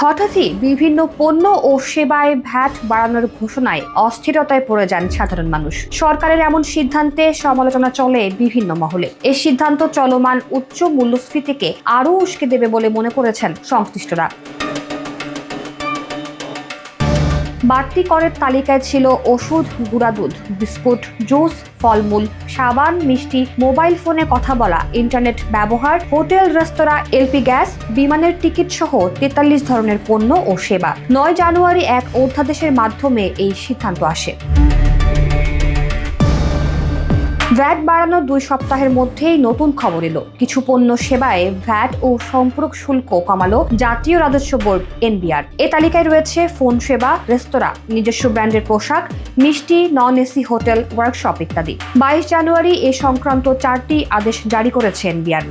হঠাৎই বিভিন্ন পণ্য ও সেবায় ভ্যাট বাড়ানোর ঘোষণায় অস্থিরতায় পড়ে যান সাধারণ মানুষ। সরকারের এমন সিদ্ধান্তে সমালোচনা চলে বিভিন্ন মহলে। এই সিদ্ধান্ত চলমান উচ্চ মূল্যস্ফীতিকে আরও উস্কে দেবে বলে মনে করেছেন সংশ্লিষ্টরা। বাড়তি করের তালিকায় ছিল ওষুধ, গুঁড়া দুধ, বিস্কুট, জুস, ফলমূল, সাবান, মিষ্টি, মোবাইল ফোনে কথা বলা, ইন্টারনেট ব্যবহার, হোটেল, রেস্তোরাঁ, এলপি গ্যাস, বিমানের টিকিট সহ 43 ধরনের পণ্য ও সেবা। 9 জানুয়ারি এক অধ্যাদেশের মাধ্যমে এই সিদ্ধান্ত আসে। ভ্যাট বাড়ানোর 2 সপ্তাহের মধ্যেই নতুন খবর এলো। কিছু পণ্য সেবায় ভ্যাট ও সম্পূরক শুল্ক কমালো জাতীয় রাজস্ব বোর্ড এনবিআর। এ তালিকায় রয়েছে ফোন সেবা, রেস্তোরাঁ, নিজস্ব ব্র্যান্ডের পোশাক, মিষ্টি, নন এসি হোটেল, ওয়ার্কশপ ইত্যাদি। 22 জানুয়ারি এ সংক্রান্ত 4টি আদেশ জারি করেছে এনবিআর।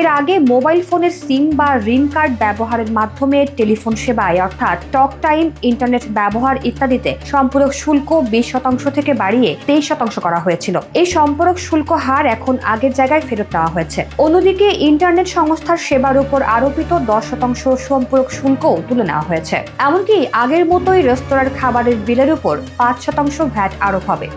এর আগে মোবাইল ফোনের সিম বা রিং কার্ড ব্যবহারের মাধ্যমে টেলিফোন সেবায় অর্থাৎ টক টাইম, ইন্টারনেট ব্যবহার ইত্যাদিতে সম্পূরক শুল্ক 20% থেকে বাড়িয়ে 23% করা হয়েছিল। এই সম্পূরক শুল্ক হার এখন আগের জায়গায় ফেরত দেওয়া হয়েছে। অন্যদিকে ইন্টারনেট সংস্থার সেবার উপর আরোপিত 10% সম্পূরক শুল্কও তুলে নেওয়া হয়েছে। এমনকি আগের মতোই রেস্তোরাঁর খাবারের বিলের উপর 5% ভ্যাট আরোপ হবে।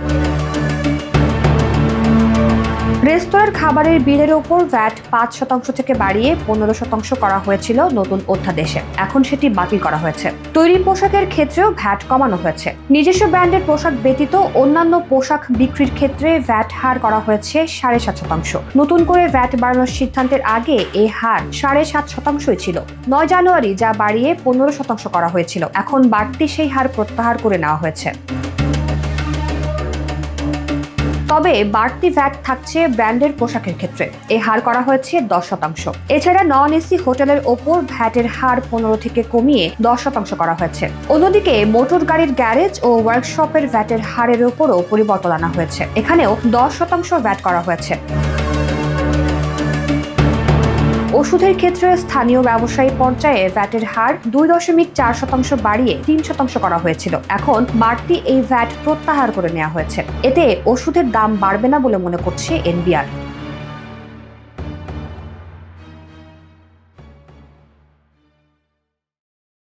রেস্তোরাঁর খাবারের বিলের ওপর ভ্যাট 5% থেকে বাড়িয়ে 15% করা হয়েছিল নতুন অধ্যাদেশে। এখন সেটি বাতিল করা হয়েছে। তৈরি পোশাকের ক্ষেত্রেও ভ্যাট কমানো হয়েছে। নিজস্ব ব্র্যান্ডের পোশাক ব্যতীত অন্যান্য পোশাক বিক্রির ক্ষেত্রে ভ্যাট হার করা হয়েছে 7.5%। নতুন করে ভ্যাট বাড়ানোর সিদ্ধান্তের আগে এই হার 7.5%ই ছিল 9 জানুয়ারি, যা বাড়িয়ে 15% করা হয়েছিল। এখন বাড়তি সেই হার প্রত্যাহার করে নেওয়া হয়েছে। তবে বাড়তি ভ্যাট থাকছে ব্র্যান্ডের পোশাকের ক্ষেত্রে। এই হার করা হয়েছে 10%। এছাড়া নন এসি হোটেলের ওপর ভ্যাটের হার 15 থেকে কমিয়ে 10% করা হয়েছে। অন্যদিকে মোটর গাড়ির গ্যারেজ ও ওয়ার্কশপের ভ্যাটের হারের ওপরও পরিবর্তন আনা হয়েছে। এখানেও 10% ভ্যাট করা হয়েছে। ওষুধের ক্ষেত্রে স্থানীয় ব্যবসায়ী পর্যায়ে ভ্যাটের হার 2.4% বাড়িয়ে 3% করা হয়েছিল। এখন বাড়তি এই ভ্যাট প্রত্যাহার করে নেওয়া হয়েছে। এতে ওষুধের দাম বাড়বে না বলে মনে করছে এনবিআর।